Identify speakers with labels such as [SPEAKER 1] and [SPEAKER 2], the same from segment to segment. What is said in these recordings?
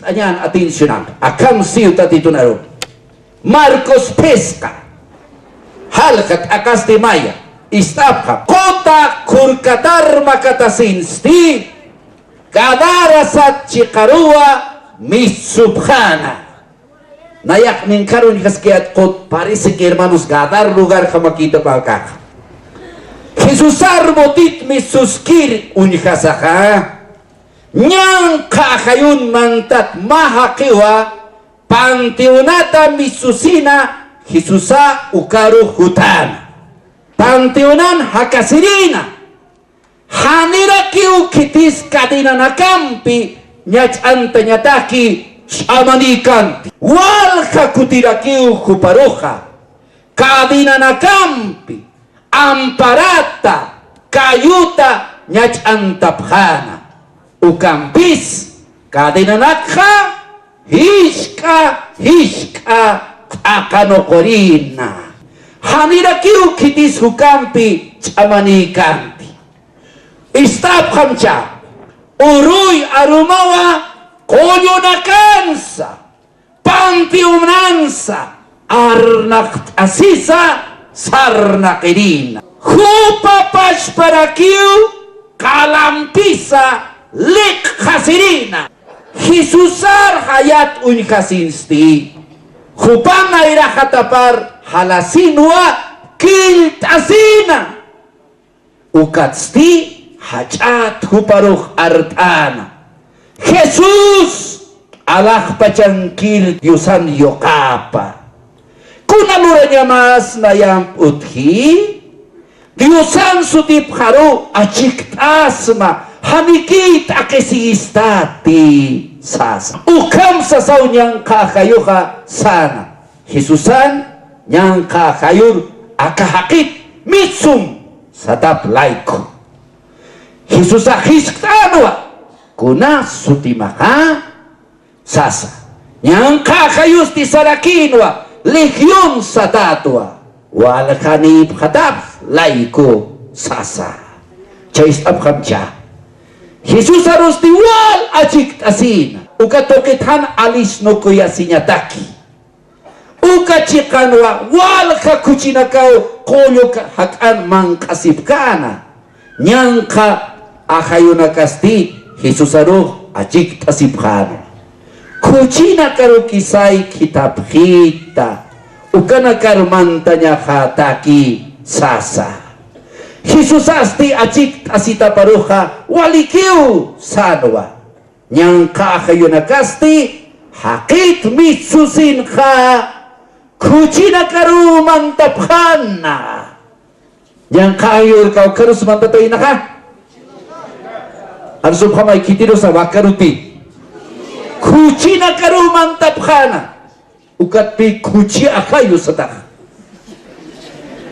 [SPEAKER 1] Ayan, atensyonang. Akam siyutat ito na rin. Marcos Pesca. Halkat akas di maya. Istapka. Kota kurkatar makatasinsti. Kadarasat chikarua misubhana. Nayak ning karun kaskiat kot parisik hermanos gadar lugar kamakita palkak. Jesusar motit misuskir unikasaka. Nyang kakayun mantat mahakiwa pantiunata misusina Jesusa ukaru hutan pantiunan hakasirina hanira kiu kitis kadina nakampi nyach antanyataki shamanikan wal kakutira kiu kuparoha kadina nakampi amparata kayuta nyach antapkhana ukampis kadina nakha hishka akanokorina hanira kiu kitis hukampi chamanikanti istap kamcha uruy arumawa kolyo nakansa pantiunansa arnak asisa sarnakirina hupapash para kiu kalampisa lik khasirina Jesusar hayat unkasinsti hupanga ira hatapar halasinwa kiltasina ukatsti hachat huparuh artana Jesus alah pacangkil yusan yokapa kunaluranya mas nayam uthi yusan sutip haru acik asma hanikit akesistati sasa ukam sasaw niyang kakayuha sana Jesusan niyang kakayur akahakit mitsum satap laiko Jesusa hiskanwa kuna sutimaka sasa niyang kakayus ti sarakinwa legion satatwa walkanip hatap laiko sasa chaistap kamcha Jesus harus diwal acik asina ukatoketan alis no kuya sinyataki ukachikanwa wal kakuchina kau kolyo hakan mangkasipkana nyangka ahayuna kasti Jesus haruh acik asipkana kuchina karu kisai kitab kita ukana karmantanya hataki sasa Jesus asti acik asita paruha walikiu sanwa nyang kakayo nakasti hakit mitsusin ka kuchina karu mantapkhana nyang kayo kau karus mantatoy na ka arsum kamay kitiro sa wakaruti kuchina karu mantapkhana ukat pi kuchi akayo satak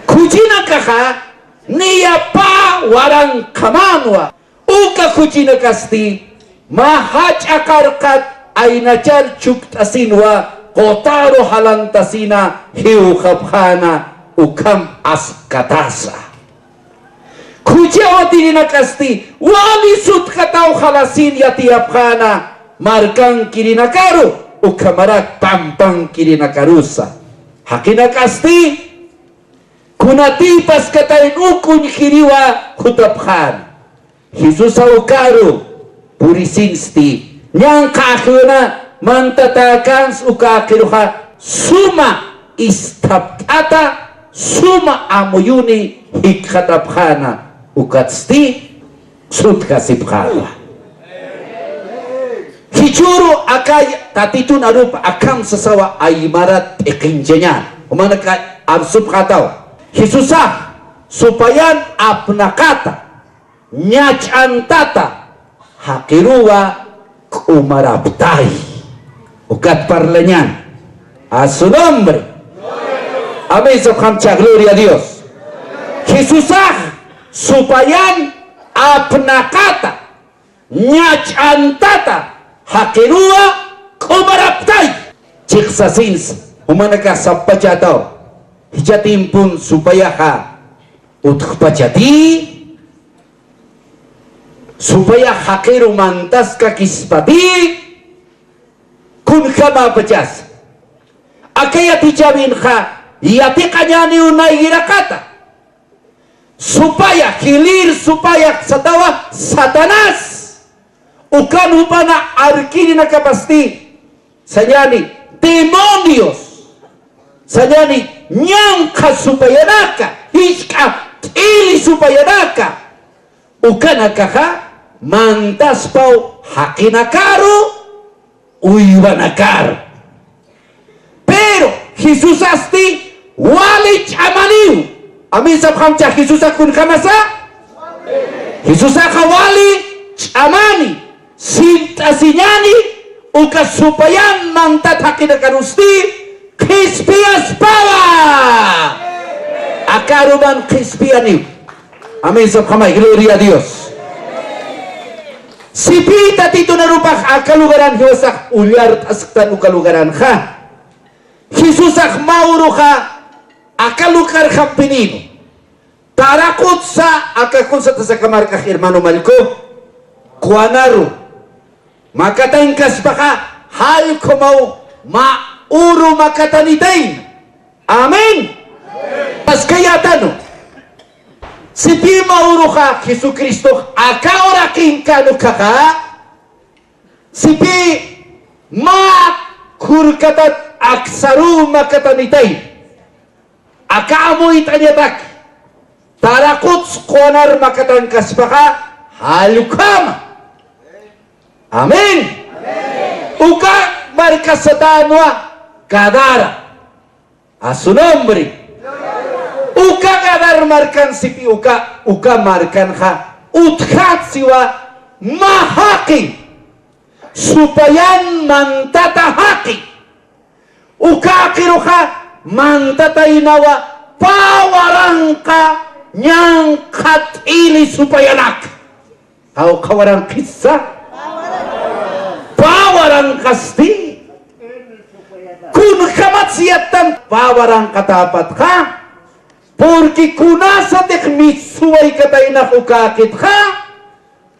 [SPEAKER 1] kuchina kaka niya pa warang kamanwa uka kuchina kasti mahach akarkat ay nachar chuktasinwa kotaro halantasina hiukabhana ukam askatasa kuchawati na kasti walisut kataw halasin yatiapkhana markang kirinakaru ukamarak pampang kirinakarusa hakina kasti kunatipas katain ukun kiriwa hutapkhan Jesus ukaru purisinsti nyang kakuna mantatakans ukakiruha suma istaptata suma amuyuni hikhatapkhana ukatsti sutkasipkhala hichuru akay tatitun arup akam sasawa ay marat ikinjanyan umanaka arsupkataw Jesusah supayan apnakata nyachantata hakiruwa kumaraptay ukat parlanyan a su nombre amén kamcha gloria a Dios Jesusah supayan apnakata nyachantata hakiruwa kumaraptay chiksasins umanaka sapachataw hijatim pun supaya ha utkpachati supaya hakiru mantas kakispati kama pejas akayati jamin kha yati kanyani unai girakata supaya hilir supaya satawa satanas ukan upana arkini nakapasti sanyani demonios sanyani nyangka supaya naka hishka ili supaya naka ukana kaka mantas pau hakinakaru uyuanakaru pero Jesus asti wali amaniu amin sabhamcha Jesus akun kamasa Jesus akawali amani sintasinyani uka supaya mantat hakinakarusti Krispias pawa akaruban Krispiani amin sabhamai gloria a Dios sipita tito na rupak akalugaran hiwasak ulyar asaktan ukalugaran ka Hisusak mauro ka akalukar ka pinino tarakot sa akakun sa tasakamar ka hermano malko kuanaru makatangkas pa ka hal kumaw mauro makatanitay amen pas kaya tano si pi mauro ka Jesu Kristo akaora king kanu kaka si pi kurkatat aksaru makatanitay akaamoy tanyatak tarakot konar makatangkas pa ka halukama amen uka markasatanwa kadara a su nombre uka kadar markan sipi uka markan ha uthat siwa mahaki supayan mantatahaki uka kiruha mantatainawa pawarangka nyangkat ili supayanak kau kawarang kisah pawarang kasti kun kamatsiatan pawarang katapat ka porque kunasa tek mitsuway katainak ukakit ka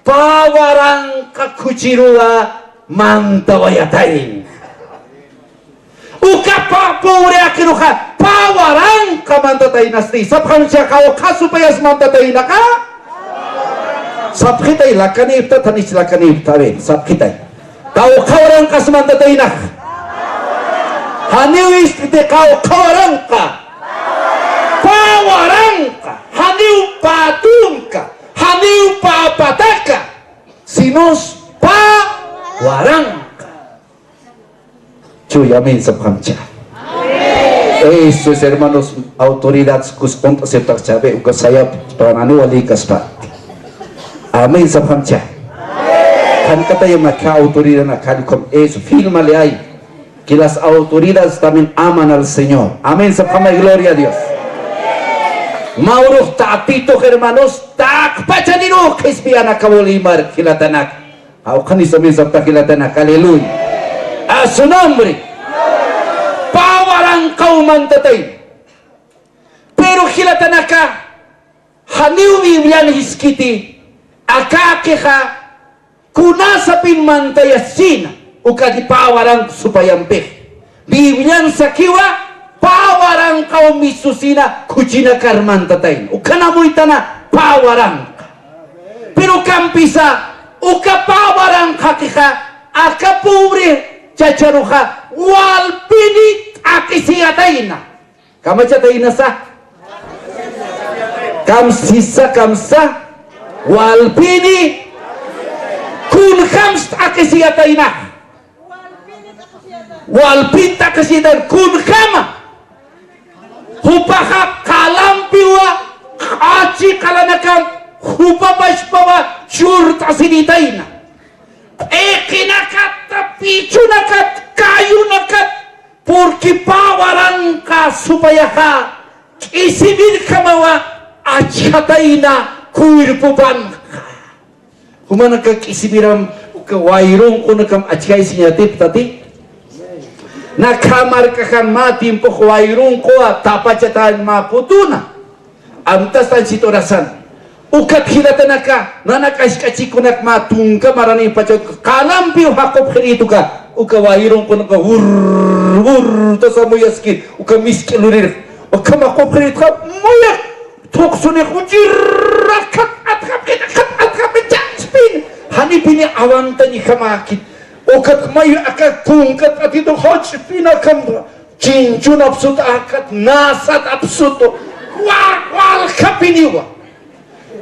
[SPEAKER 1] pawarang kakuchirua mantawayatain ukapa pure akiruha pawarang kamantatay nasti sabhan siya kao kasupayas mantatay na ka sabkitay lakanipta tanis lakanipta sabkitay kao kawarang kasmantatay na haniwis ite kao kawarang ka pawarang ka haniw patung ka haniw papataka sinos pawarang Cuy, amén, sabhamcha. Eso es, hermanos, autoridades que contas se percibe, que saya pananu wali kaspa. Amén, sabhamcha. Kan kata yang maka autoridad nakal kom eso, firma le hay que las autoridades también aman al Señor. Amén, sabhamcha, gloria a Dios. Mauro tapito, hermanos, tak pachanino que espiana kawolimar kilatanak. Au kanis amén sabta kilatanak. Aleluya. A su nombre pawarang kau mantatay pero hilatanaka haniw Biblian hiskiti akakeha kunasapin mantayasin ukadi pawarang supayampe Biblian sakiwa pawarang kau misusina kuchina karmantatay ukanamoy tana pawarang pero kampisa uka pawarang kakeha akapobre cacaruha walpini akisiyataina kama cataina sa kamsa walpini kun kams akisiyataina walpinta kasiyatan kun kama hupaha kalampiwa aci kalanakam hupapashpawa curta sinitaina kinakat pichu nakat kayu nakat porque pawaran ka supaya ka isibir kamawa achataina kuirpupan humana ka isibiram ka wairong ko nakam achkai sinyatip tati nakamar ka kan matim po wairong ko tapachatan maputuna amtas tan sitorasan ukat hilatanaka nanakaskachikunak matungka marani pacot kalampi hakop khiritu ka uka wairong ko naka wur ta sa moyaskin uka miskelurir uka makoprit ka moyak toksunik ujirakat atkap spin hani pini awanta ni kamakit ukat mayu akat tungkat at ito hot spin akam cinjun absut akat nasat absuto wal kapiniwa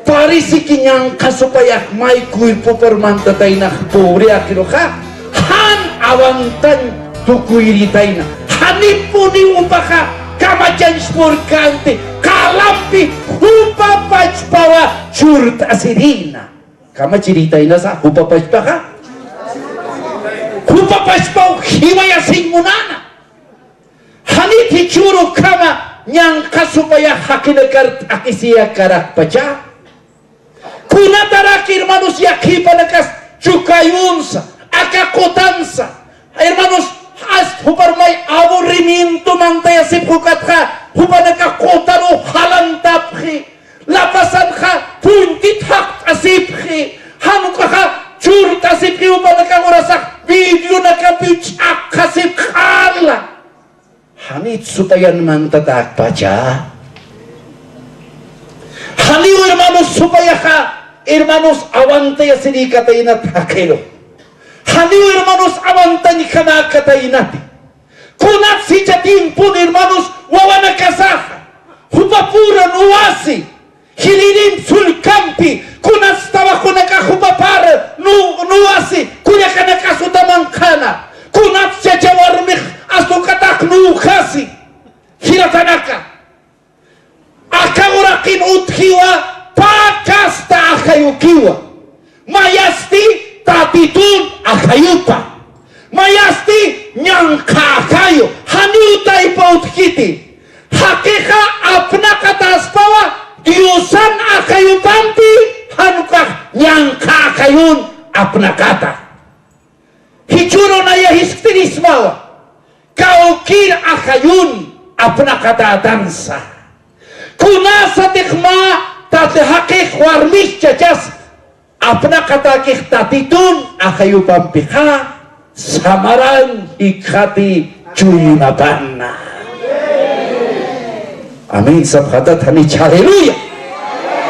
[SPEAKER 1] parisi kinyangka supaya may kuir po permanta tayo na puri akiro ka han awantan tukuiri tayo na hanipuni upaka kamajan spurkante kalampi hupapachpawa curta asirina kama ciritay na sa hupapachpa ka hupapachpaw himayasing munana haniti churo kama nyangka supaya hakinagart akisiya karak pacha kuna tarakir manusia kipanakas chukayunsa akakotansa hermanos as huparmay aburrimiento mantaya sipukat ka hupanakakotano halantaphi lapasan ka puntit hak asiphi hanuka ka churt asiphi hupanakangurasak video nakapitsak kasip kala hanit supayan mantatak pacha haliw hermanos supaya ka hermanos awantay sinikatay na takero haliw hermanos awantay kanakatay natin kunat si jatimpun hermanos wawana kasaha hupapuran uwasi hililim sulkampi kunat stawa kunaka hupapara nuwasi kunaka nakasutamangkana kunat jajawarmik asukatak nukhasi hiratanaka akawrakin uthiwa pakasta akayukiwa mayasti tatitun akayupa mayasti nyangka akayo haniutay pa utkiti hakika apna kataspawa diusan akayupampi hanukah nyangka akayun apna kata hichuro na yahistirismawa kaukir akayun apna kata dansa kuna sa tikma tatihakik warmis cajas apna katakik tatitun akayu pampika samaran ikati cuyunabana amin sabhatat hani haleluya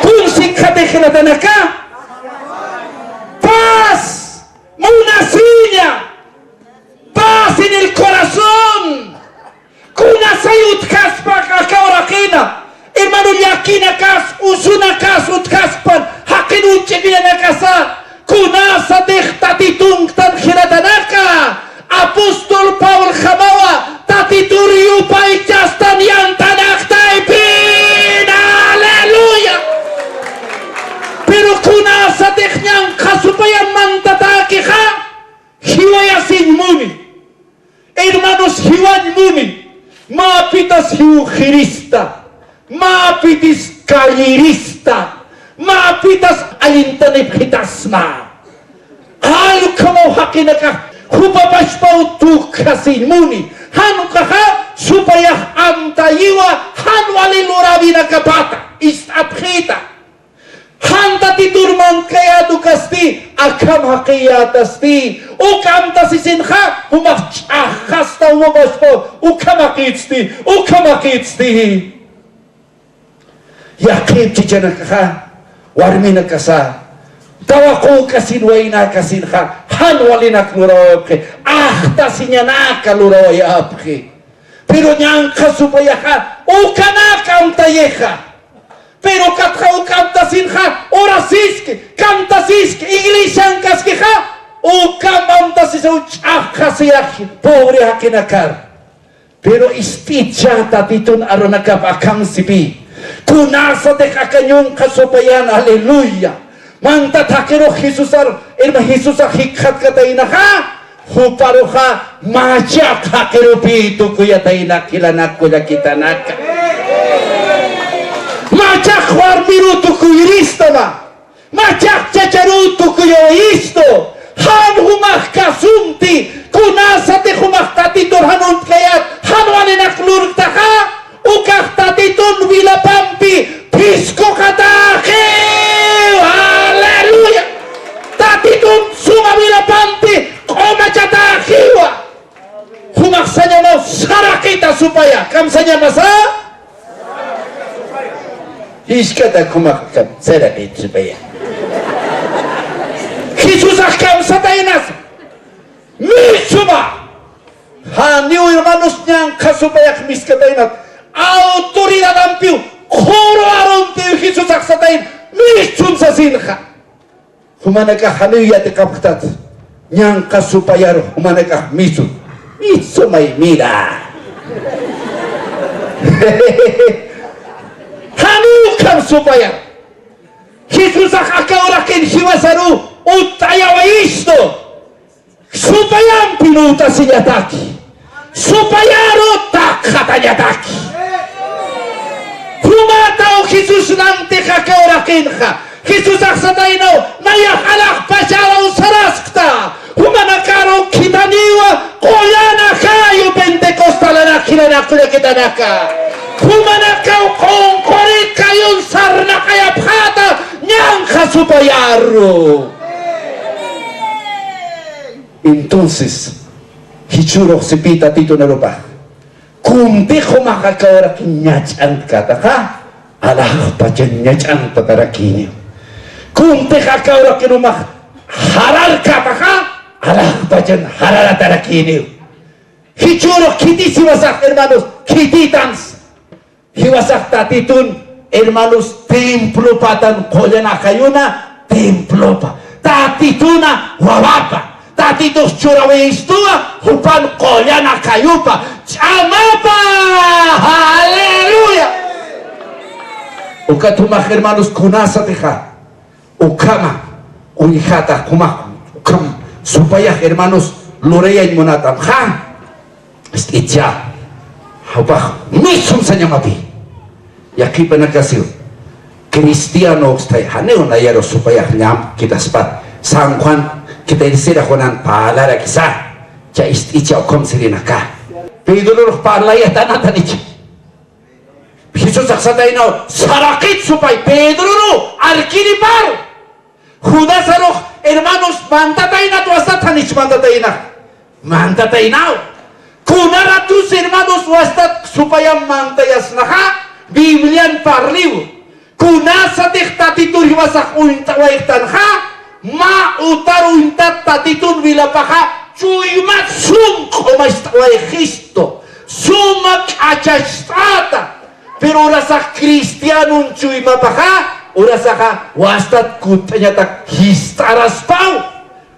[SPEAKER 1] kung sikate kinatanaka paz munasinya paz en el corazón kuna sayut kaspa kakaurakina hermano yakina kas usuna kas utkaspan hakin uchibina nakasa kunasa tatitong tan hiratanaka apostol Paul Khamawa tatituriu paicastan yang tanak taipin haleluya pero kunasa nyang kasupayan mantataki ka hiwayasin muni hermanos hiwan muni mapitas hiu Krista mapitis kalirista mapitas alintanip hitasma halu kamau hakinaka hupapashpau tukasin muni hanu kaha supaya amtayiwa hanu alilurabi na kapata istabhita hanta titurman kaya dukasti akam hakiyatasti ukam tasisin ha humachahasta umabashpo ukamakitsti yakib chichana ka warmi na kasa tawako kasin wayna kasin ka hanwalinak lurawke tasinya naka lurawayapke pero nyang kasupaya ka ukanakam tayeha pero katka ukam tasin ka orasiske kam tasiske iglesia kaske ka ukam tasis kasiyak pobre hakinakar pero isticha tatitun aronakap akam sipi kunasa de kakanyong kasupayan haleluya mantatakero Jesusar irma Jesusar hikhat katayna ka huparuha majak hakero pito kuyatayna kilanak kuya kitanaka majak warmirutu kuyirista ma majak chacharutu kuyoisto han humak kasumti kunasa de humak tatitor hanun kayat hanwalinak lurtaka ukah tatitun bila pampi pisko katake haleluya tatitun suma bila pampi koma cataki supaya. Kamsanya masa? Iskata kumakam serapit supaya. Jesus kamsa tainas. Misuma. Haniu hermanos yang kasupayak miskatainat. Autoridad ampiu. Koro arompiu Jesus aksatain. Misum sasinha. Humanaka haniu yate kaptat. Yang kasupayar humanaka misum. Misumay mira. Haniu kasupayar. Jesus akakaurakin hiwasaru. Utayawa isto. Supaya pinuta sinyataki. Supaya rotak katanya taki. Humatau Jesus nanti kakaurakin ka. Jesus aksataino naya halak pasaraw saraskta. Humanakaro kita niwa koyana kayo Pentecostalana kinanakula kita naka. Humanakaw kongkorit kayon sarna kaya pata nyang kasupayaro. Entonces, hichurok si pita tito na lupa. Kung di ko makakawarakin nyachan kataka, alah pa dyan nyachan tatarakin niyo. Kung di kakawarakin umak haral kataka, alah pa dyan haral tatarakin niyo. Hichurok kiti siwasak, hermanos, kititans. Hiwasak tatitun, hermanos, templo patan kolya na kayo na, templo pa. Tatituna, wawapa. Tatitos churawistua, hupan koyana kayupa, chamapa, aleluya. Ukatumah hermanos kunasa teja, ukama, uihata kumah, ukam, supaya hermanos loreya inmonatam, ha, istitya, hubah, misum sanyamapi, yaki penakasih, Kristiano stay, haneo na yaro supaya nyam kita sepat, sangkwan. Kita isira konan palara kisa cha isticha okom sirinaka pedulur parlaya tanatan ich Jesus aksataino sarakit supay pedulur arkini par Judas aroh hermanos mantataina tu hasta tanich mantataina kunaratus hermanos wastat supaya mantayas naha Biblian parliu kunasatih tatitur hiwasak uintawaitan ha ma utaru intat tatitun vilapaka cuimat sum como estaba Cristo suma achastata pero rasa cristianun cuimapaka urasaka wastat kutanya tak histaras pau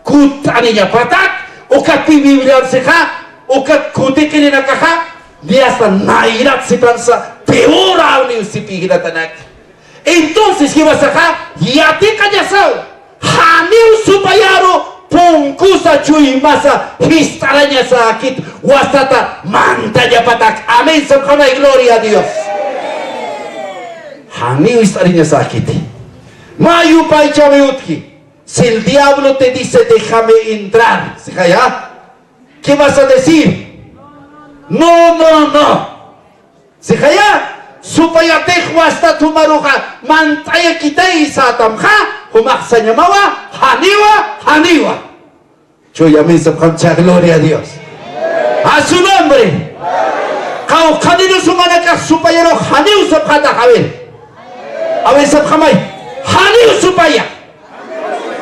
[SPEAKER 1] kutaninya patak ukat biblian seha ukat kutikini nakaha diasa nairat si pansa peor ni si pihiratanak entonces hiwasaka yati kanyasau Haniu supayaro pungkusa cuy masa histaranya sakit wasata mantanya patak amin sama gloria a Dios Haniu histaranya sakit mayu pai chameutki si el diablo te dice déjame entrar ¿sí ya? ¿Qué vas a decir? No ¿sí ya? Supaya teh wasta tumaruha mantaya kita isatam ha humaksanya mawa haniwa cuy amin sabkamcha gloria a Dios a su nombre kau kanino sumanaka supaya no haniu sabkata kawin amin sabkamay haniu supaya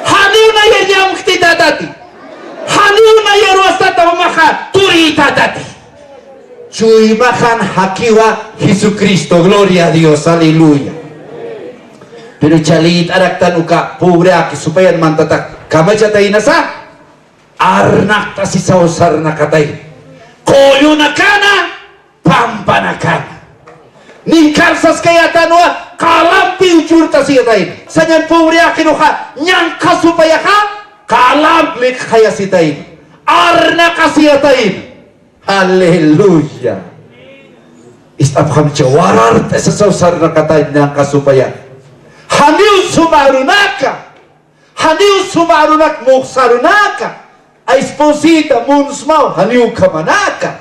[SPEAKER 1] haniu na yeryam kita dati haniu na yerwasta tamaka turita dati cuy makan hakiwa Jesucristo, gloria a Dios, aleluya. Pero chalit araktan uka pobre aki supaya mantatak kamajatay nasa arnak ta si sausar nakatay koyo nakana pampa nakana ninkalsas kaya tanwa kalampi ujurta siyatay sanyan pobre aki nuka nyangka supaya ka kalamplik kaya sitay arnak kasiyatay Haleluya. Istap kami cawarar tesasawsar na katay ng kasupaya. Haniu sumarunaka. Haniu sumarunak muksarunaka. A esposita munsmaw haniu kamanaka.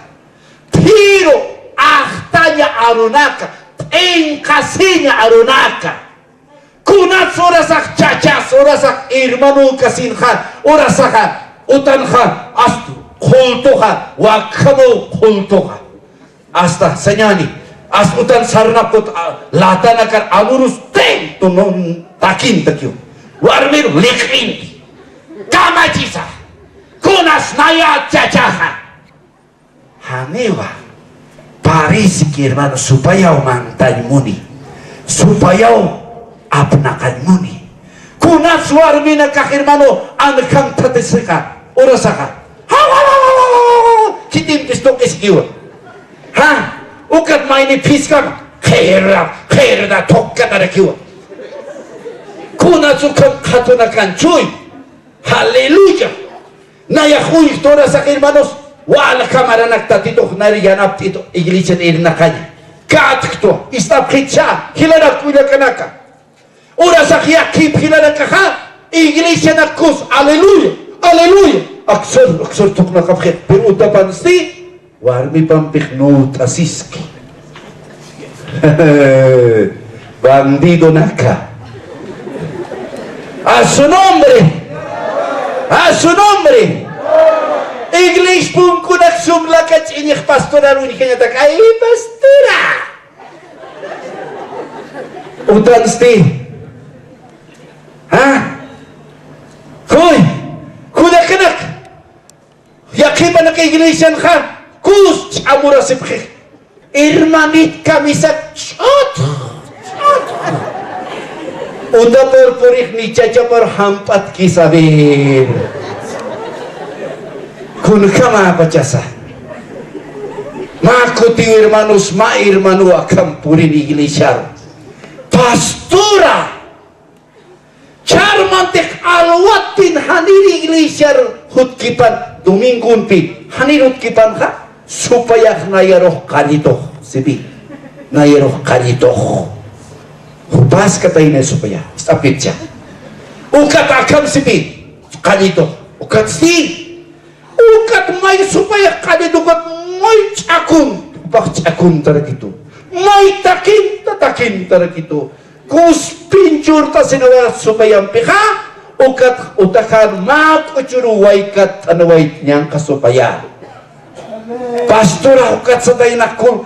[SPEAKER 1] Pero ahtanya arunaka. Engkasinya arunaka. Kunat orasak chachas orasak irmanu kasinhan orasaka utanhan astu kultuha wakamo kultuha hasta senyani as utan sarnapot lata nakar amurus ten tunon takin takyo warmir likhrin kamachisa kunas naya cacaha hanewa parisi hermano supaya umantan muni supaya apnakan muni kunas warmina ka hermano anakam tatesika orasaka kitim pistok eskiwa ha ukat maini piskam khairda tokka tarakiwa kuna sukam khatunakan chuy haleluya naya khuy tora sa hermanos wala kamara naktatito nariyanap tito iglesia de nakanya katkto istap khitcha hilana kuila kanaka ora sa khiyakip hilana kaha iglesia nakus haleluya haleluya aksar tukna kapkhe pero utapan sti warmi pampiknut asiski bandido naka a su nombre Iglesia pun kunak sumla kacinih pastoral unikanya tak ay pastora utan sti ha kuy kunak kanak yakiban na iglesia ka kus amura sipkhe irmanit kami sa chot uda porporik ni caca por hampat kisabir kun kama pachasa makuti hermanos ma hermano akam purin iglesia pastora charmantek alwatin haniri iglesia hutkipan domingun pi hanir hutkipan ka supaya nayaroh kanito sibi nayaroh kanito hupas katay na supaya stapit siya ukat akam sibi kanito ukat si ukat may supaya kanito kat may cakun tarakito may takin tarakito kus pincur ta sinawar supaya pika ukat utakan mat ucuruway kat anaway niyang kasupaya pastora ukat sa tayo na kun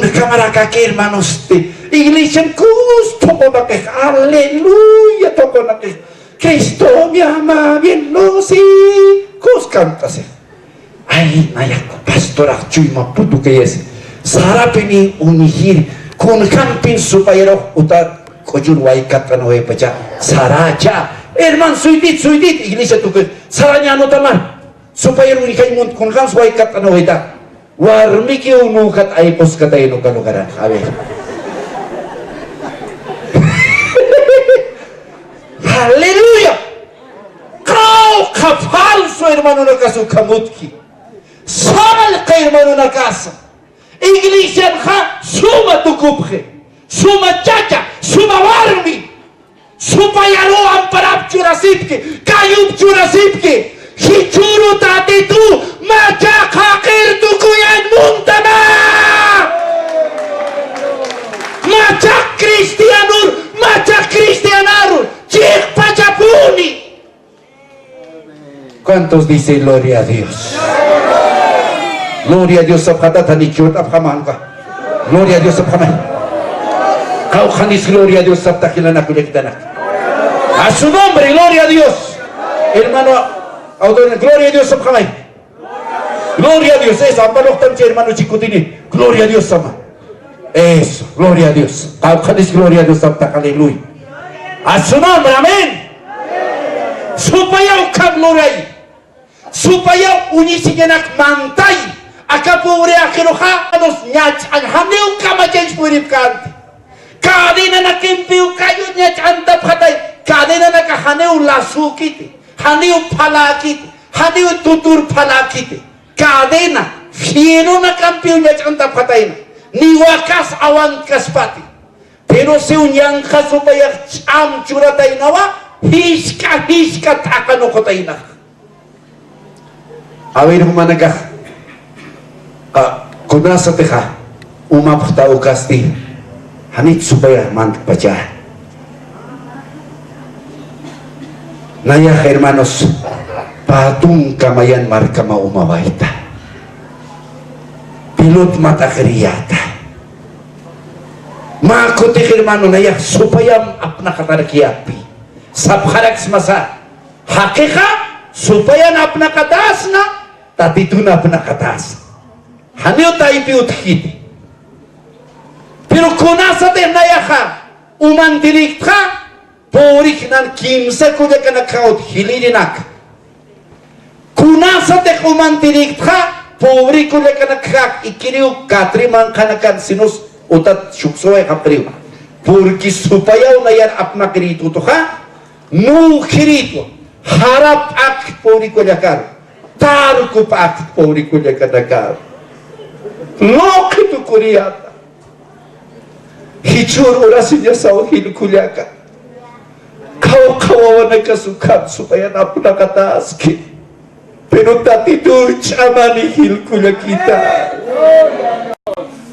[SPEAKER 1] kamara kake hermanos te iglesia kus toko na ke aleluya toko na ke Cristo me ama bien lo si kus kantase ay nayak pastora cuy maputu kayes sarapini unihir kun kampin supaya roh utar kojur waikat kanoe paca saraja herman suidit iglesia tuke saranya anu tamar supaya unikai mun kun kan waikat kanoe ta warmi ki unukat ay pos katay no kanugaran awe haleluya kau kapalso hermano nakasukamutki sal ka hermano nakasa iglesia ha suma tukuphe suma chacha suma warmi supaya ro amparap churasipke kayup churasipke hichuru tate tu macha khakir tu kuyan muntama macha cristianur chik pachapuni. ¿Cuántos dicen gloria a Dios? Gloria a Dios sabhata tani chut abhaman ka. Gloria a Dios sabhaman. Kau khanis gloria a Dios sabtakilana kulektanak. A su nombre, gloria a Dios. Hermano, gloria a Dios sabhaman. Gloria a Dios, eso, ambalok tamche hermano chikutini. Gloria a Dios sama. Eso, gloria a Dios. Kau khanis gloria a Dios sabtakaleluya. A su nombre, amén. Supaya ukam gloria. Supaya unisigenak mantai akapure akiroha anos nyach ang hamneu kamajens purip kanti kadena nakimpiu kayu nyach antap khatay kadena nakahaneu lasukiti haneu phalakiti haneu tutur phalakiti kadena fieno nakampiu nyach antap khatay niwakas awan kaspati pero seunyang supaya am curatay nawa hiska takano kotay na awir humanagah kunasa teha umapta ukasti hanit supaya mantak baca naya hermanos patung kamayan markama umawaita pilut mata keriyata makuti kirmano nayak supaya apna kata kiapi sabharak semasa hakikat supaya apna katasna tapi tu apna katas hanyo tai piut hiti pero kunasa te nayaka uman dirikta porik nan kimse kude kana kaut hilirinak kunasa te uman dirikta porik kude kana kak ikiriu katriman kana kan sinus utat syuksoe kapriu porque supaya unayan apna kiritu toha nu kiritu harap ak porik kude kan tarku pak porik kude kana kan lokitu kuriata hicur orasinya sawhin kuliaka kau kawawan kasukan supaya napuna kata aski pero tati tu chamani hil kulia kita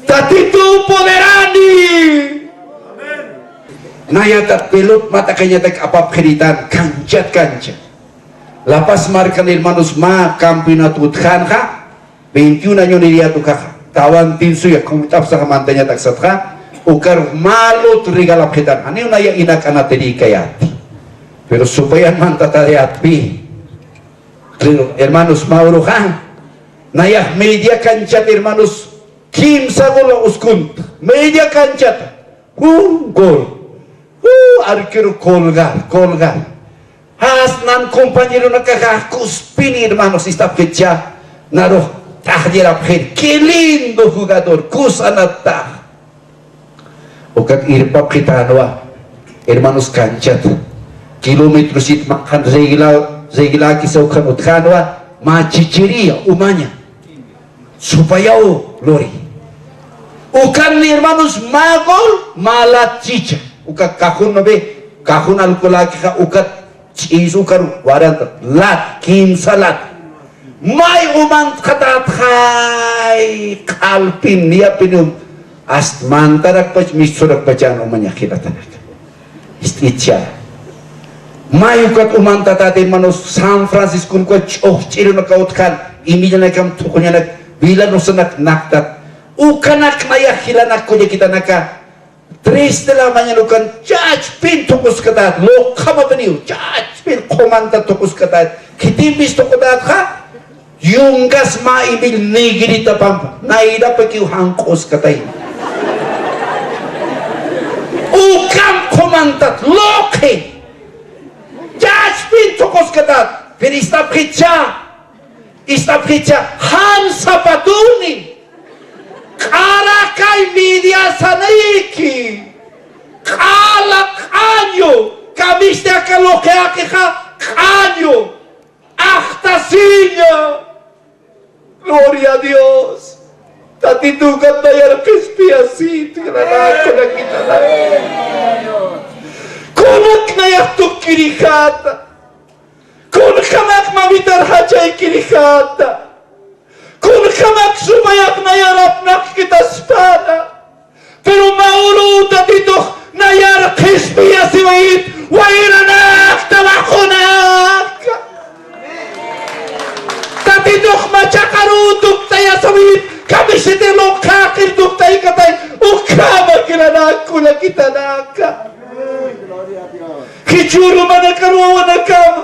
[SPEAKER 1] tati tu poderani nayata pelot mata kanya tak apa keritan kancat lapas markan hermanos ma kampina tutkan ka 21 años ni dia tu ka tawan tinsu ya kumutap sa kamantanya tak satra ukar malo trigalap kita ani una ya inak anateri kayati pero supaya manta tariatpi hermanos Mauro ka naya media kancat hermanos kim sagola uskun media kancat gol arkir kolgar has nan compañero nakakakus pini hermanos istap kecha naroh tahdir abkhir que lindo jugador kusanata ukat irpap kita anwa hermanos kancat kilometros it makan regila kisau kan utkanwa maciciria umanya supaya lori ukan hermanos magol malat cica ukat kahun nabe kahun alkolaki ka ukat isukan waranta lat kinsalat may umang katatay kalpin niya pinum ast mantarak pach misurak pachan umanya kilatanak istitya may ukat umang tatatin manos San Francisco ko chiro na kautkan imilya na kam tukunya na bilan usanak naktat ukanak maya hilanak ko kita naka triste lamanya lukan judge pin tukus katat lo kama baniu judge pin komanta tukus katat kitimbis tukudat ka yung gas maibil negri tapam naida pakiu hangkos katay ukam komantat loke judge pin tukus katat pero istap kitsa han sapatuni karakay media sanaiki kalak anyo kabiste akaloke akika kanyo ahtasinya gloria a Dios tatitukan dayar kespiasit kananako na kita na kunak na yaktuk kirikata kunak kamak mamitar hachay kirikata kung kamak sumayak na yarap na kita espada pero mauro dito na yarap hispiya si wait wairanak tawakonak tatitok machakarutuk taya sa wait kami sitilong kakilduk tayo katay ukama kinanak ko na kita naka kichuro manakaruwa na kama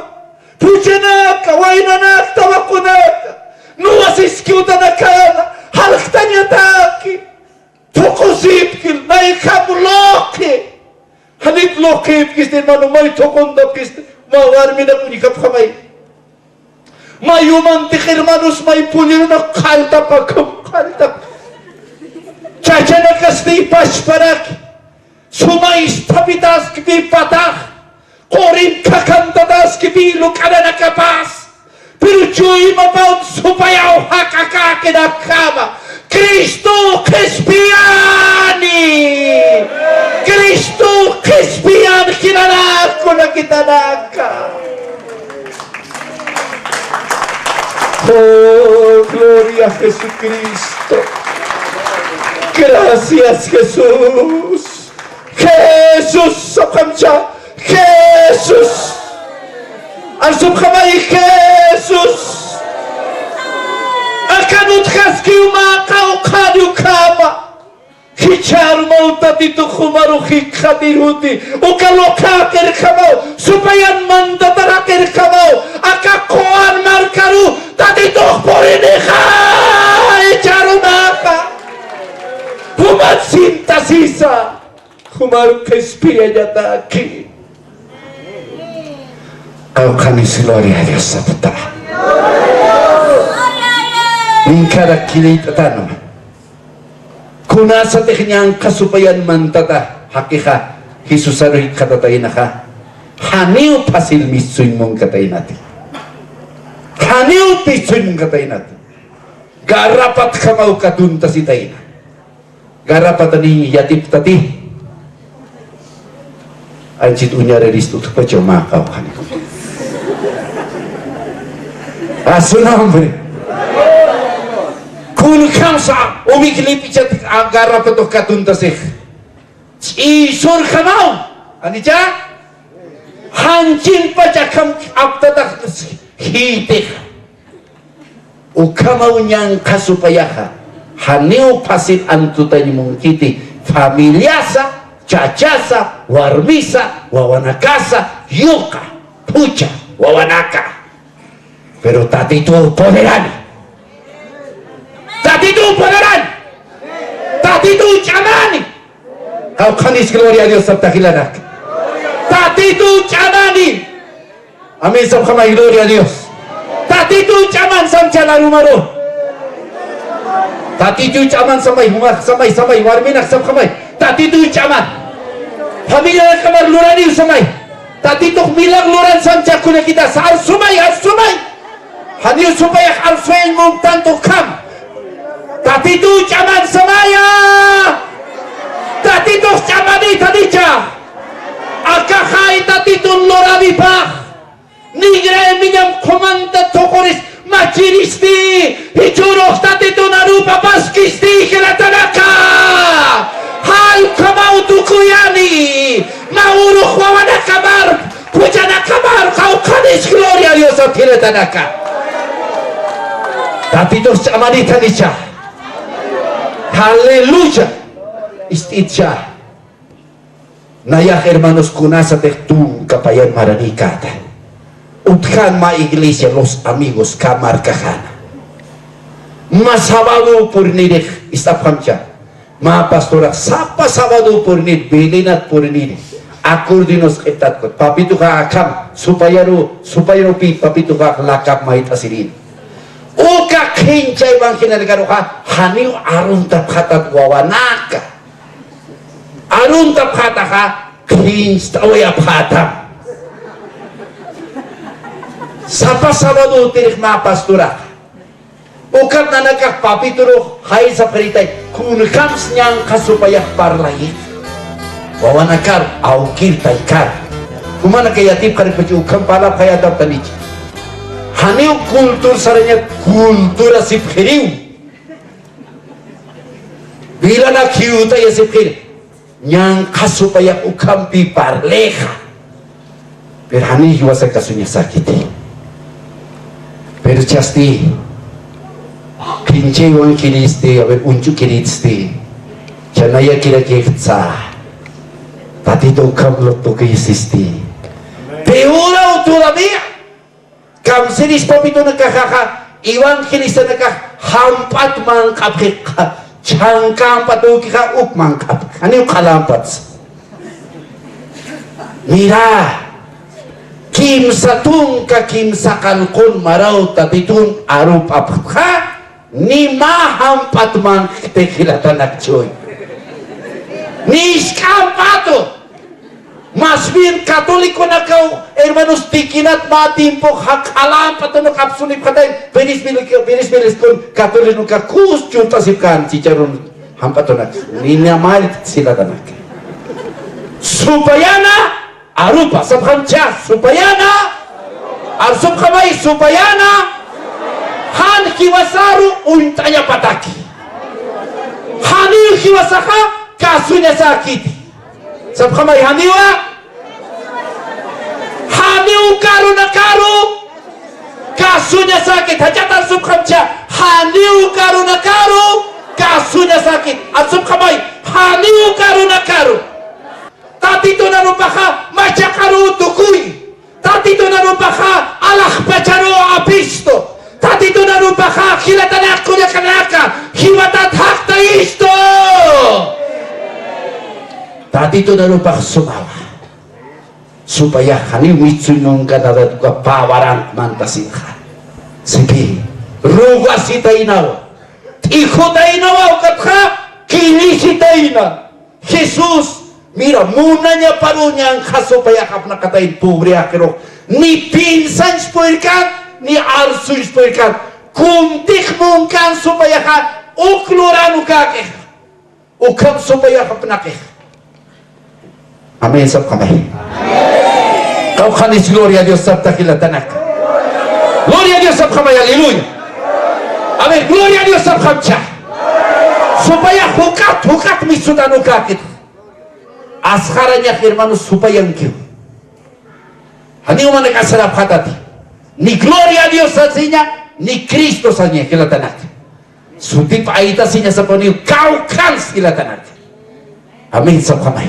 [SPEAKER 1] pujanaka wairanak tawakonak nuasis kiuta nakana halktanya taki tokozip kil naikam loke hanit loke kiste manu mai tokonda kiste mawar mina unikap kamay mayuman tikir manus may pulir na kalta pakam kalta chacha na kasti pasparak sumay stabitas kibi patah korin kakantadas kibi lukana nakapas Percui mabaut supaya hakaka kama Kristo kespiani Kristo kespian kinanako na kitanaka Oh gloria a Jesucristo Gracias Jesús Jesús sakamcha Jesús Ansum kamay Jesus akan utkaskiu makau kadu kama hicar mau tatitu kumaru hikadiruti ukalokaker kamau supaya mantataraker kamau akakoan markaru tatitu porineka hicaru maka umat cinta sisa kumaru kespiria jataki kau kanis gloria a Dios sabta ingkara kini tanam kuna sa teknyang kasupayan mantata hakika Hesus aroy katatay na ka haniw pasil misuin mong katay natin haniw pisuin mong katay natin garapat ka mau kadunta si tayo na garapat ni yatip tati anjit unya redis tutup aja makau kan asunam kun kamsa umikilip ichat agara patok katunta sih isur kamau anija hancin pacakam aptatak hitik ukamau nyang kasupayaha haniu pasit antutanya mungkiti familiasa cacasa warmisa wawanakasa yuka puca wawanaka pero tati itu poderan tati itu poderan tati itu camani kau kanis gloria a Dios sabta hilanak tati itu camani amin sab kamay gloria a Dios tati itu caman samcala rumaro tati itu caman samay humak samay warminak sab kamay tati itu caman pamilya kamar lurani samay tati itu milang luran samca kuna kita sar sumay haniu supaya alfain mong tanto kam tati itu caman samaya tati itu camani tadija akakai tati itu lorami pa nigre minyam komanda tokoris maciristi hicurok tati itu narupa paskisti kelatanaka hal kamau tukuyani mauruk wawana kabar pujana kabar kau kanis gloria a Dios kelatanaka tati itu camani tadija haleluya istitja nayak hermanos kunasa tektum kapayan maranikata utkan ma iglesia los amigos kamar kahana masabado purnidek istaphamcha ma pastora sapa sabado purnid belinat purnid akurdinos etat kot papitu ka akam supaya ro pi papitu ka lakap mai tasirin uka kincay bang kinarigano ka haniw arun taphatat wawanaka arun taphata ka kinstawaya phatam sapa sabado tirik ma pastura ukat na nagkakpapituro hay sa peritay kung kams niyang kasupayah parlahit wawanakar aukir taykar kumana kayatip karipati ukam pala kaya taptanich haniu kultur saranya kultura sipkhiriu bila na kiuta ya sipkhir nyang kasupaya ukampi parleha pero hani hiwasa kasunya sakiti pero chasti pinche wan kiristi abe unchu kiristi chanaya kira kehtsa tatito ukam lotto kisisti peura todavía kam sinis papito nakakaka evangelista nakahampat mangkap ka changkampat ukika up mangkap ano yung kalampat mira kimsatung ka kimsakalkon maraw tatitun arup apka ni mahampat mangkap kilatan nakchoy ni iskampato mas bien katoliko na kau hermanos tikinat matimpo hakalam patuno kapsunip katay benis kon katoliko ka kus junta sipkan cicaron hampatonak ninamal sila tanak supayana arupa sabhamcha supayana arsub kamay supayana han kiwasaru untanya pataki hanil kiwasaka kasunya sakiti sabkamay haniwa haniu karu na karu kasunya sakit, hajatan subhamca, haniu karuna karu, kasunya sakit, asub kamai, haniu karuna karu. Tati tu narupaka maca karu tukui, tati tu narupaka alah bacaru apisto, tati tu narupaka kilatan aku ya kanaka, hiwatat hakta isto. Tati tu narupaka sumawa, supaya haniu mitsunong kadadat ka pawaran mantasinha. Sige, ruga si tainaw, iko tainaw katha, kini si taina. Jesus, mira, muna niya parunya ang kasupayakap na katayin pobre akiro. Ni pinsan spoilkan, ni arso spoilkan. Kumtik mong kan supayakan, ukluranu kakeh. Ukam supayakap na keh. Amen sa kamay. Kau kanis gloria a Dios sa takilatanak. Gloria a Dios sa kamay, haleluya. Amen, gloria a Dios sa kamcha. Supaya hukat misudanu kakit. Askaranya hermanos supaya engkau hani umane kasarap hatati ni gloria a Dios sajinya ni Kristo sajinya kilatanat sutip aita sinya saponi kau kan kilatanat. Amin sakamai.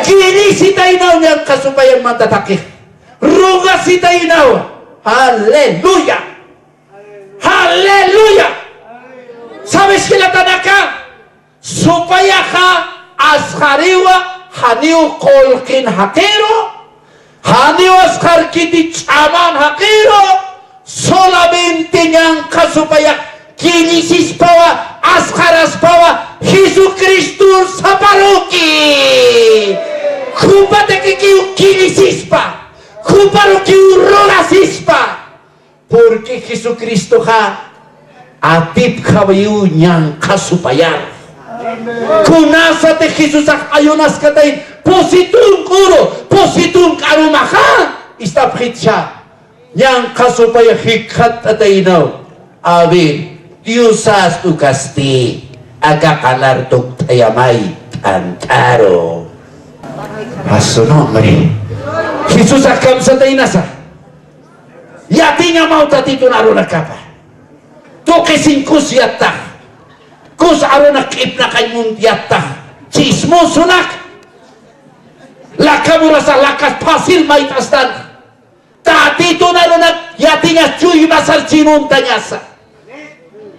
[SPEAKER 1] Kini sitainaw yang kasupaya mata takih ruga sitainaw. Haleluya, haleluya. Sabes kilatanaka supaya ka askariwa haniu kolkin hakero, haniu askar kiti caman hakero, solamente yang kasupaya kinisis pawa askaras pawa Yesus Kristus saparuki kupate kikiu kinisis pa kuparuki rogasis pa porque Yesus Kristus ha atip kawayu yang kasupaya kunasa te Jesus ayunas katain positun kuro positun karumahan istapritsa yang kasupaya hikat atainaw. Amin. Diusas tu kasti aga kalar tuk tayamay antaro asuno mari Jesus akam sa tainasa yatinya mau tatito naruna kapa to kesingkus yatta kus arona kipna kanyung tiata cismo sunak laka murasa lakas pasil maitastan tati tu narona yatinya cuy basar cinun tanyasa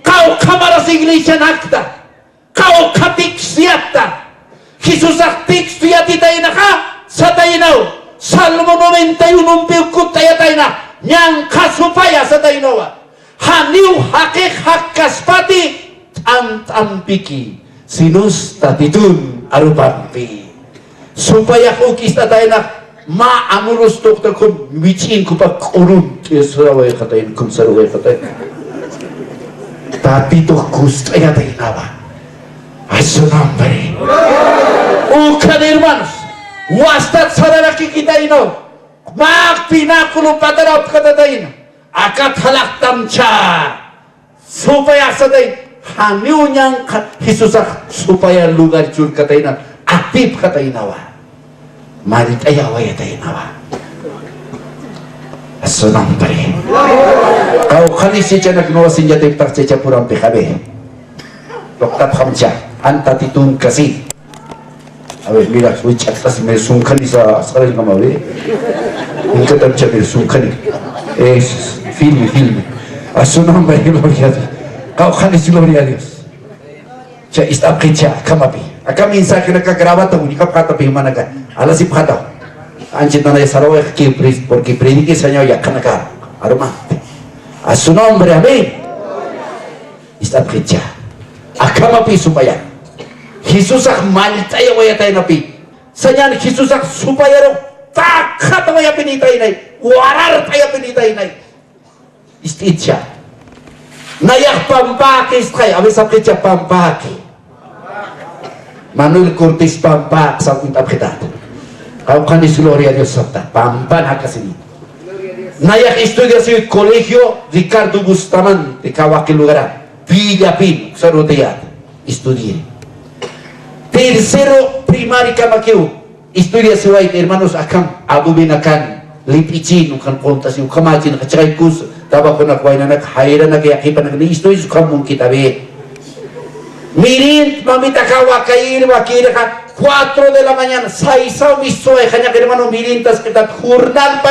[SPEAKER 1] kau kamaras iglesia nakta kau katik siata Jesus aktik siati taina ka sa tainaw Salmo 91 piukut taina nyang kasupaya sa tainawa haniu hakik hakaspati ampiki sinus tatitun arupampi supaya kukis tatayna maamurus dokter kun micin kupak urun tisaraway katayin kum saraway katayin tatito kustaya taynawa asunambari ukan hermanos wastat sararaki kita ino mak pinakulo patarap katatayin akat halak tamca supaya sadayin haniu yang Jesus supaya lugar jur kataina aktif katainawa marit ayawa ya tainawa asunang pare kau kali si canak nuwa sinjata perceca purang PKB doktat hamca anta titun kasih awe mira suicak tas mersungkani sa sekali kamawe ingka tamca mersungkani film asunang pare gloria kau kan isi gloria a Dios. Cha istap kerja kamapi. Akam insa kena kagrawat tu nikap kata pi mana kan. Ala sip kata. Anjit nana sarawa ki pris porque predique sanyo ya kana ka. Aruma. Asunom berame. Istap kerja. Akamapi supaya Jesus ak maltaya waya tay napi. Sanyan Jesus ak supaya ro takat waya pinitay nay. Warar tayo pinitay nay. Istitya. Nayak pampaki stray abe sa kitcha pampaki Manuel Curtis pampak sa interpretar kau kan di gloria a Dios sabta pampan hakasini nayak estudia si colegio Ricardo Bustaman de Kawakil lugaran Villapin saroteat estudie tercero primaria kamakiu estudia si hermanos akam abu binakan lipichin kan kontas yung kamachin kachay kus taba ko nakuha na naghaira na kaya kipa nag-niisto yung kamong kitabi mirin mamita ka wakayir wakira ka 4 de la mañana saisa miso ay kanya hermano mirin tas kita hurnal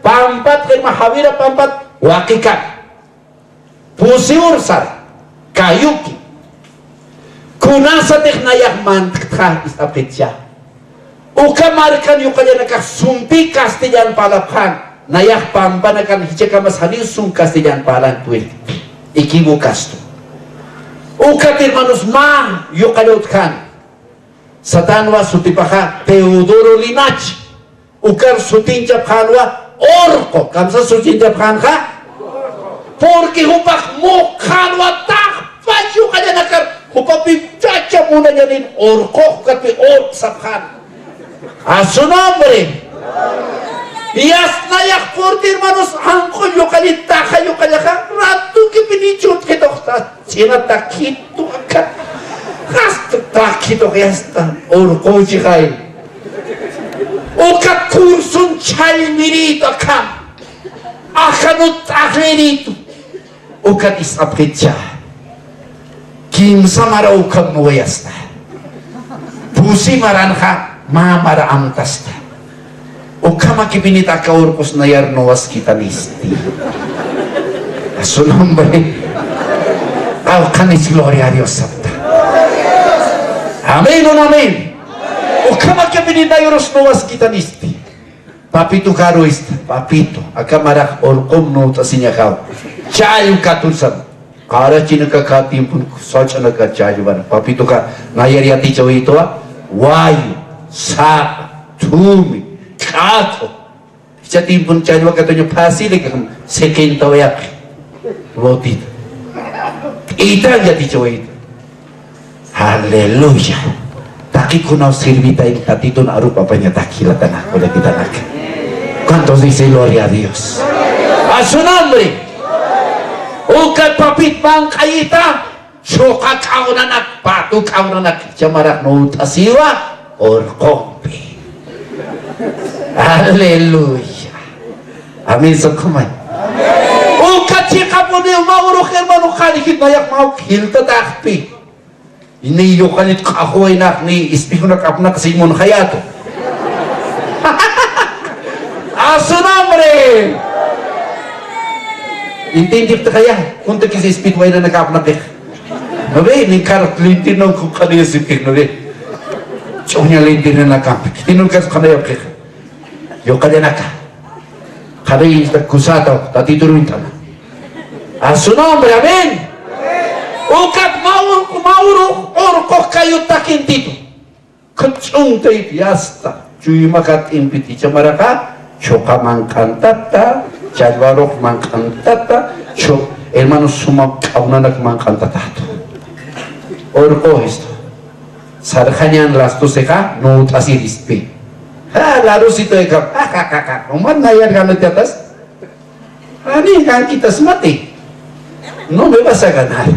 [SPEAKER 1] pampat kay mahavira pampat wakika pusiur sar kayuki kunasa teknayak mantka istapetya ukamarkan yung kanya nakasumpi Castellan palaphan nayak pampanakan hijaka mas halisung Castellan palan tuwil ikibukas to ukatir manus ma yung kalutkan sa tanwa sutipaka Teodoro Linach ukar sutinja panwa orko kamsa sutinja pan ka porque hupak mo kanwa takpat yung kanya nakar hupapi chacha muna yanin orko hukapi ork sa pan a su nombre yasnayak portir manos angkol yo kalita kayo kalaka ratu ki pinichut ke dokta sina takito akat hasta takito yasta orko chikay oka kursun chal mirito kam akanut aklerito oka isapetcha kim samara okam moyasta pusi maranha mamara amtasta o kama kibinita ka orkos na yarnoas kita nisti a su nombre al canis gloria a Dios santa amén o amén o kama kibinita yarnoas kita nisti papito karo ista papito a kamara orkom no tasinya kau chayu katulsan kara china ka katimpun socha na ka chayu bana papito ka nayariati chawi to wayu sa tumi kato siya timpun chayo katanya pasili kang sekento yak lotit ita ya ticho ito haleluya taki kunaw sirvita yung tatito na arupa pa niya takilatan ako na titanak ¿cuántos dice gloria a Dios a su nombre ukat papit pang kayita suka kaunanak patu kaunanak jamarak no tasiwa or kompi aleluya amin sa kumay ukat chika po niyo maurok hermano kalikit nayak mau hilta takpi iniyo kalit kahoy nak ni ispiko na kapna kasimon hayato a su nombre intindip ta kaya kung kisi ispitway na nakapna kaya nabe ni karat lintin ng kukaniya sipik nabe Chonya lintin na nakapik. Tinulkas ka na yung kika. Yung kanya naka. Kari kusata, tatituruin ka na. A su nombre, amen. Ukat mauro, orko kayo takin dito. Kachung tayo piyasta. Chuy makat impiti chamaraka. Choka mangkantata. Chadwarok mangkantata. Hermanos sumakaunanak mangkantatato. Orko esto. Sarhanyan lasto seka no tasirispe lalu situ ekap kakak umat nayar kalau di atas ini kan kita mati no bebas akan hal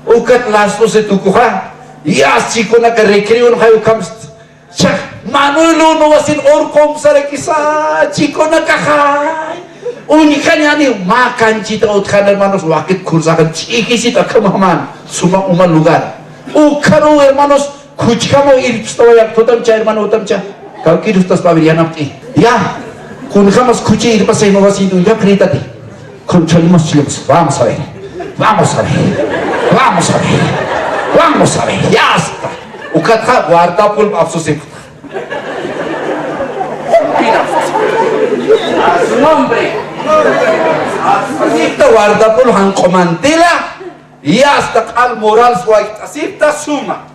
[SPEAKER 1] ukat lasto situ kuha ya siko na karekriun kayo kams cak manulo no wasin orkom sarekisa siko na kahay unikan yani makan cita utkan manos wakit kursakan cikisita kemaman suma uman lugar ukaro hermanos kuchkamo irpstoya totamcha hermano totamcha kaukirustas pavilianapti ya kun jamás kuchi irpasay no vasido ya crétate con chalimos chicos vamos a ver vamos a ver vamos a ver vamos a ver ya está ukatha guarda pul afsosik a su nombre asita guarda pul han comantela y hasta al moral suai asita suma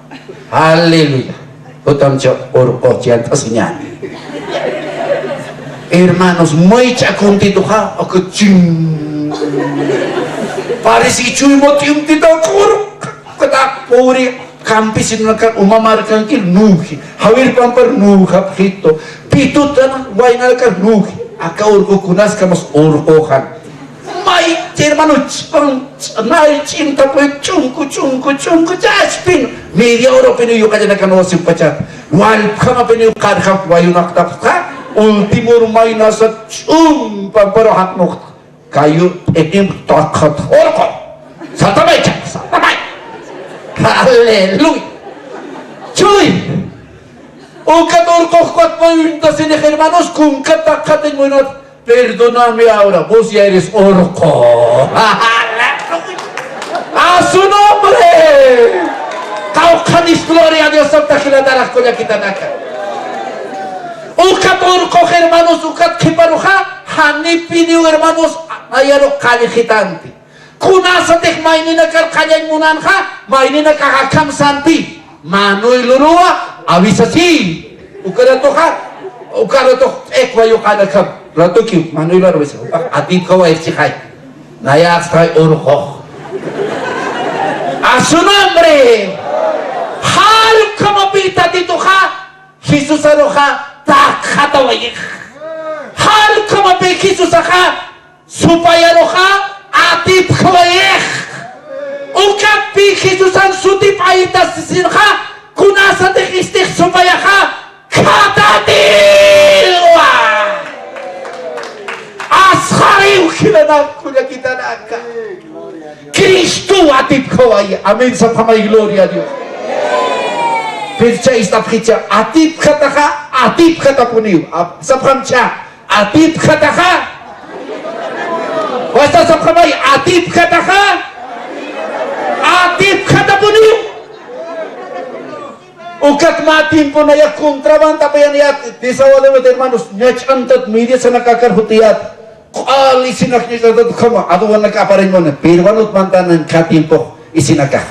[SPEAKER 1] aleluya otamcha orko chianta señal hermanos muy chacontito ha o ching parece chuy motium tito kur kata puri kampis naka umamarkan kil nuhi hawir pampar nuha hito pitutan wainal ka nuhi aka orko kunas kamas orko kan mai hermano mai cinta po chungku jaspin media oro pinu yung kanya nakanosim pacat wal kama pinu karhap wayunak tapka Ultimo rumay nasa pamparohak mo kayo itim takot orko. Satamay siya, satamay. Hallelujah. Chuy! O katorko kot mo yung tasin hermanos kung katakatin mo na perdóname ahora, vos ya eres orco. ¡A su nombre! Caucanis, gloria a Dios, Santa Giladaras, coña quitanaca. Ucat orco, hermanos, ucat kiparuja, hanipiniu, hermanos, ayaro caligitante. Kunasa tek mainina karkanya munanha, mainina kakakam santi. Manoy lurua, avisa si. Ukarato ekwayo kanakam. Rato kiu, manoy lurua bisa. Atit kawa erchikay. Nayak kay orco. A su nombre. Hal kamapita dito ka. Jesus aroha, takhatawayik. Hal kamapit Jesus ka. Supaya roha. Atip kawayek ukat pi Jesusan sutip aitas sinha kunasa tekistik supaya ka katatiwa ashari ukilanak kunya kita naka Kristo atip kaway amin sa pamay gloria Dios Pircha ista pircha atip kata puniw sa pamcha atip kata ka Basta sa kamay, atip kata ka? Atip kata po niyo? Ukat matin po na yak kontrabanta pa yan yak. Di sa wala mo, hermanos, nyach antat media sa nakakarhutiyat. Kuali sinak niya sa kama. Aduan nagkaparin mo na. Pirwanot mantanan katin po isinaka.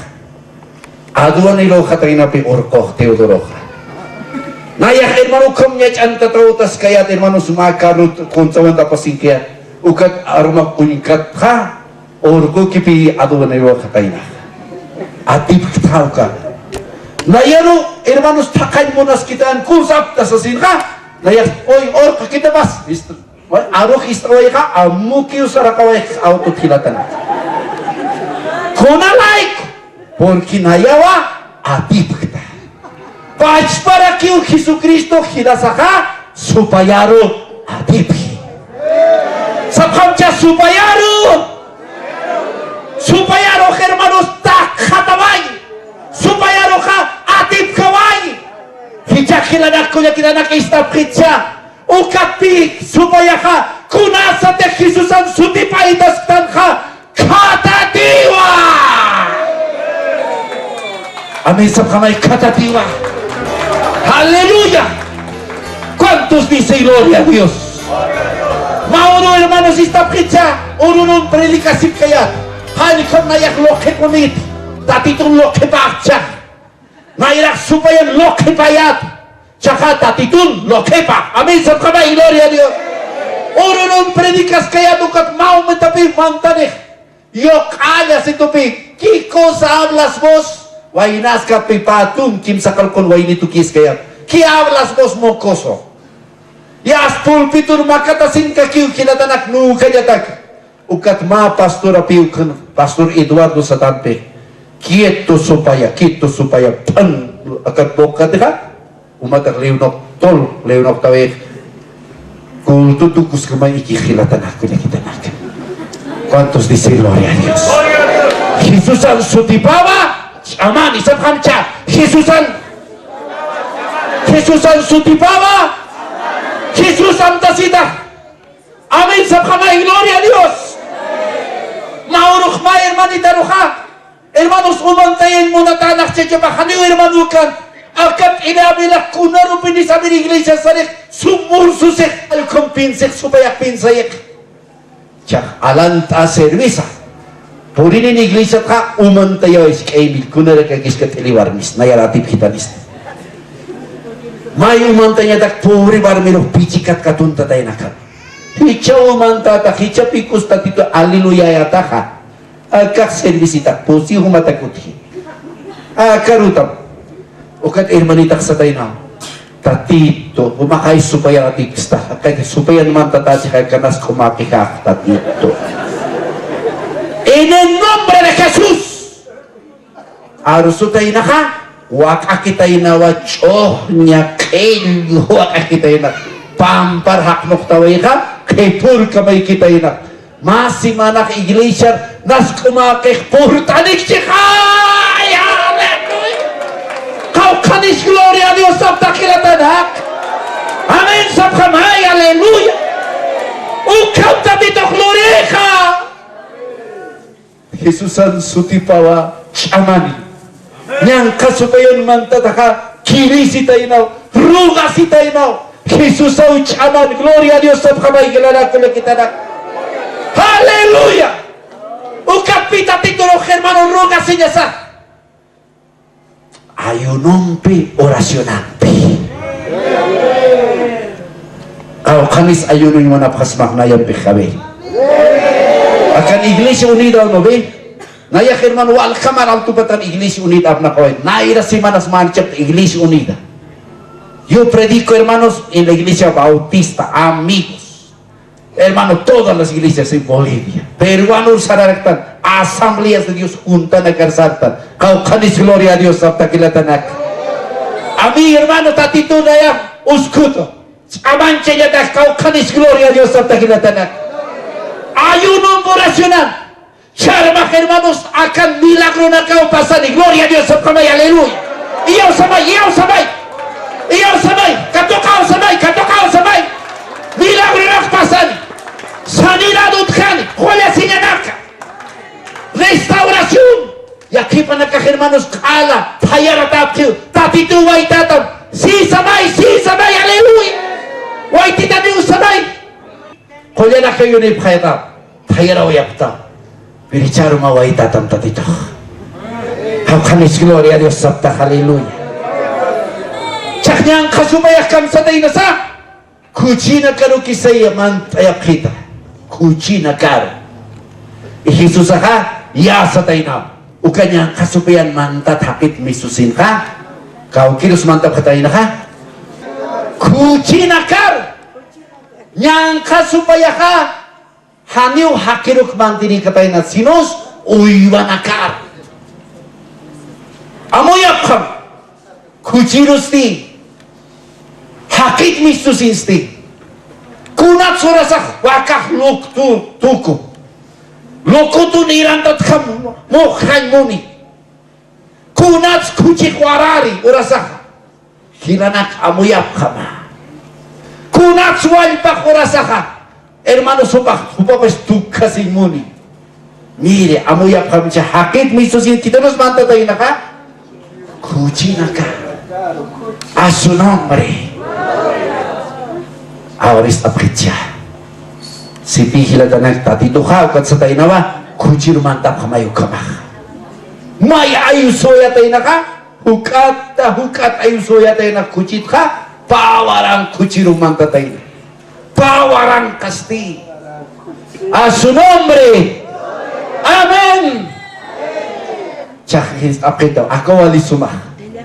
[SPEAKER 1] Aduan nilo katay na pi orko, Teodoro ka. Nayak, hermano, kam nyach antat rautas kaya, hermanos, makarut kontrabanta pa singkiyat. Ukat arumak unikat ha orko kipi adu nayo kataina atip tau ka nayaro hermanos takay monas kitaan kusap tasasin ka nayak oy orko kita bas aro kistroy ka amuki usara kawai auto kilatan kona like porque nayawa atip kita pach para kiu Jesucristo hirasaka supayaro atip Sapamcha supayaro hermanos takhataway supayaro ka atip kaway hijakilanak kuya kilanak ista pritsa ukapi supaya ka kunasa te Jesusan sutipaitas tanha katatiwa amin sapkamay katatiwa aleluya ¿cuántos dice gloria a Dios? Mauro hermanos ista pizza urunun predikasip kayat hanikam nayak lokhe komit tatitun lokhe bakcha nairak supaya lokhe payat chaka tatitun lokhe pa amin sabkaba gloria a Dios urunun predikas kayat ukat mau metapi mantaneh yok alas itupi kiko sa hablas vos wainas ka pipatum kim sakalkon waini tukis kayat ki hablas vos mokoso Yas pulpitur makatasin ka kiu kinatanak nu kajatak. Ukat ma pastor apiu kan pastor Eduardo Satampe. Quieto supaya pan akat boka deka. Umatak leunok tol leunok tawe. Kultu tukus kamay ikikilatanak kunya kitanak. ¿Cuántos dicen gloria a Dios? Jesusan sutipaba aman isap kamcha. Jesusan sutipaba Jesús Santa Cita. Amén. Sabkamay, gloria a Dios. Mauruk ma, hermanita ruja. Hermanos, umantayin mo na tanak siya bahaniw, hermano kan. Akat inabilak kunaro pinisabi ng iglesia sarik. Sumursusik alkumpinsik subayak pinsayik. Tsak, alanta servisa. Purinin iglesia ka, umantayo isik Emil. Kunara kagis katiliwarmis. Nayaratip kita nis. May umantanya tak puri barmiro pichikat katunta tayo nakat. Hicha umanta tak hicha pikus tatito aliluya yataha. Akak servisi tak pusi humatakuti. Akarutam. Ukat hermanitak sa tayo na. Tatito umakay supaya atiksta. Kaya supaya naman tatasi kaya kanas kumakikak tatito. En el nombre de Jesús. Aruso tayo na ka. Waka kita inawa choh nya kail waka kita ina pampar haknok taway ka, kepur kamay kita inak. Masih manak iglesia, nas kumakik pur tanik sikay! Hallelujah! Kau kanis gloria Dios sa takilatan hak. Amen sa kamay, hallelujah! Ukam tabito gloria ka! Jesusan sutipawa chamani. Yang kasupayon mantataka, kirisi tayo na, rugasi tayo na. Jesus au chaman, gloria a Dios sa kamay, kilala ko kita na. Hallelujah! O kapita titulo, hermano, rugasi niya sa. Ayunompi, orasyonampi. Kau kanis ayunin mo na pasmaknayan pikabe. Akan Iglesia Unida mo be? Naya hermano, wal kamar ang tupatan Iglesia Unida apna koy. Naira si manas manchap Iglesia Unida. Yo predico, hermanos, en la Iglesia Bautista, amigos. Hermano, todas las iglesias en Bolivia. Peruanos sararaktan, asambleas de Dios juntan a karsartan. Kau kanis gloria a Dios hasta kilatanak. A mí, hermano, tatito na ya, uskuto. Amanche ya da, kau kanis gloria a Dios hasta kilatanak. Ayuno oracional. Charma, hermanos, akan milagro na kau pasan. Gloria a Dios, aleluya. Iyaw sabay, iyaw sabay. Iyaw sabay, katokaw sabay. Milagro na pasan. Sanidad utkan, joya sinyanaka. Restauración. Y aquí para acá, hermanos, kala, tayara tapkiw, tatitu waitatam. Sí sabay, aleluya. Waitita niyo sabay. Joya na kayo ni Payata. Tayara wayapta. Biricharo mawaitatam tatito. How kanis gloria a Dios sabta, hallelujah. Chaknyang kasumaya kamsatay na sa kuchina karo kisaya mantayap kita. Kuchina karo. Jesus ka, yasatay na. Ukanyang kasupayan mantat hakit misusin ka. Kau kilos mantap katay na ka. Kuchina karo. Nyang kasupaya ka. Haniw hakiruk mantini katay na sinos uywanakar. Amoyap kam. Kuchinos ti. Hakit misusin ti. Kunat surasak wakah luktu tuku. Lokutu nirantat kam mokhay muni. Kunat kuchik warari urasak. Hiranak amoyap kama. Kunat suwalpak urasak. Hermano, supah tukasi muni. Mire, amoyap kami siya. Hakit misusin kita nos manta tayo na ka. Kuchina ka. A su nombre. Ahora apritya. Si pihila tanak tatito ka, ukat sa tayo na ba, kuchino mantap kamayo kama. May ayusoya tayo na ka, hukat ayusoya tayo na kuchit ka, pawarang kuchino manta tayo na. Pawarang kasti. A su nombre. Amen. Chak apito, ako wali sumah.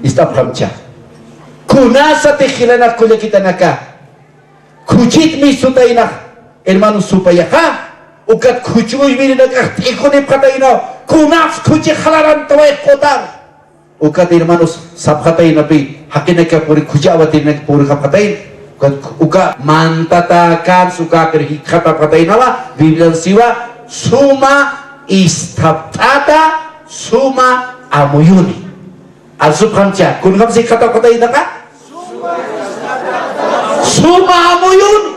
[SPEAKER 1] Istap kamcha. Kunasa tekilanak kuya kita naka. Kuchit mi sutay na. Hermano supaya ka. Ukat kuchuy mi nagak ikonip katay na. Kunas kuchi halaran taway kotar. Ukat hermanos sapkatay na pi. Hakin nagkapuri kujawatin nagpuri kapatay. Uka mantatakan suka kerhikata patay nawa Biblia siwa suma istaptada suma amuyuni al-subhamcha kun kam si kata patay na ka suma amuyuni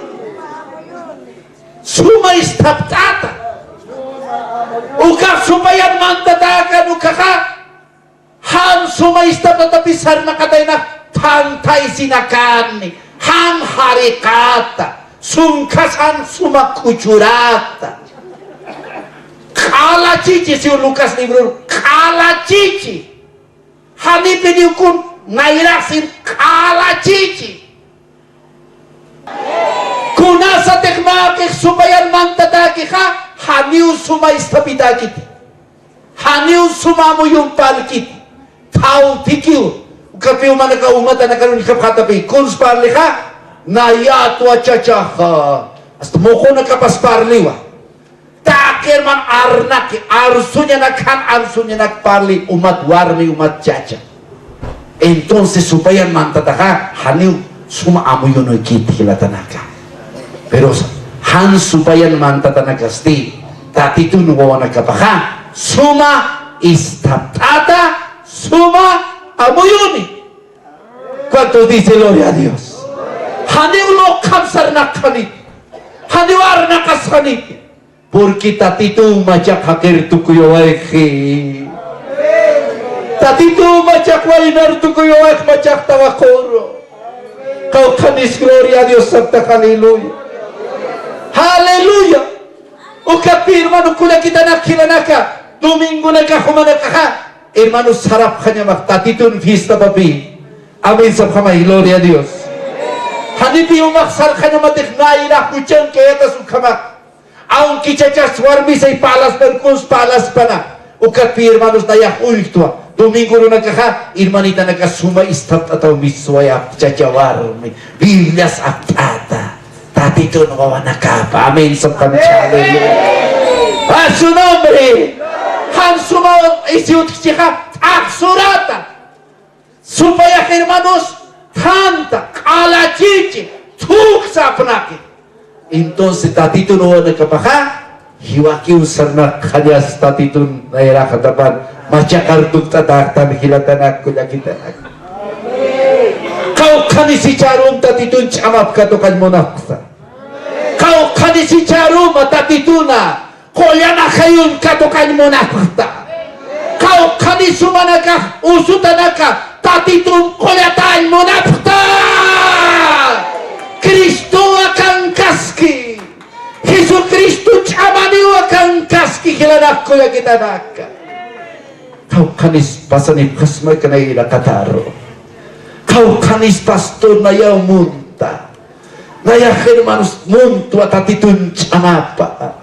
[SPEAKER 1] suma istaptada uka sumayan mantatakan uka ka han suma istaptada pisar na katay na tantay sinakan ni Han harikata, sungkasan sumakucurata. Kala cici si Lukas libro, kala cici. Hani pediukun nairasin kala cici. Kunasa tekmakik sumayan mantataki ka, haniu sumaistabidakit. Haniu sumamu yung palkit. Tau tikiu. Kapiu mana ka umata na karon kapkatapi kuns parli ka nayatwa chachaha hasta moko na kapasparliwa takir man arnaki arsunya nakparli umat warmi umat chacha entonces supayan mantataka haniu suma amo yun kit hilatanaka. Pero han subayan man tatanagasti, tatito nuwa nagkapaka, suma istaptata, suma amo yun. ¿Cuánto dice gloria a Dios? Haniw lo kamsar na kanit, haniwar na kaskanit, porque tatito majak hakir tukuyo eki. Tatito majak wainar tukuyo ek majak tawakoro. Kau kanis gloria a Dios Santa haleluya. Haleluya. Uka hermano kula kita nakilanaka. Domingo nakahumanaka. Hermano sarap kanya magtatitun fiesta babi. Amin sa kamay gloria a Dios. Hanipi umaksar kanya matikngaira kucang kaya tasukamak. Aun kichachas warmi say palas berkus palas pana. Uka hermanos dayak ultua. Domingo ro nagkaka, irmanita nagkasuma istat ataw miswaya chachawarmi. Biblia sa aktata. Tatito nawawa nakapa. Amen sa kamchalo. A su nombre. Han suma isiut chika aksurata. Supaya hermanos tanta, kalachichi, tuksa panaki. Entonces tatito nawawa nakapaka. Hiwaki usar na kanyas tatitun na irakatapan. Macakartuk tataktan hilatanak kulakitanak. Kau kani si carum tatitun camap katukan monakta. Kau kani si carum tatituna kolyana kayun katukan monakta. Kau kani sumanaka usutanaka tatitun kolyatain monakta. Kristo akan kaski. Yesus Kristus camani akan kaski hilanak kulakitanak. Kau kanis pasanip kasma kanay nakataro. Kau kanis pastor na yaw munta. Naya hermanos muntu at atitun chanapa.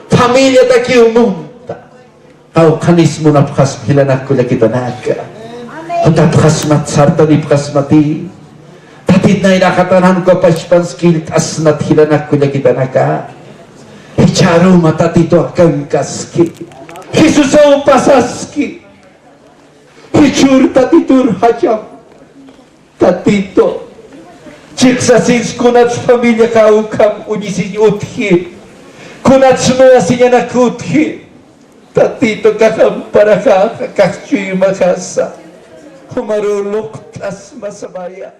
[SPEAKER 1] Familia takiw munta. Kau kanis mo na pakas hilanak ko kita naka. At pakasmat sarta ni pakasmati. Tatit na inakatanan ko paspanskil asnat hilanak ko kita naka. Icharo matatito akang kaski. Jesus ang pasaski. Hicur tatitur hajam tatito ciksasis kunats familia kau kam unisi uthi kunats mo asinya nakuthi tatito kakam para ka kakchuy makasa humarulok tas masabaya.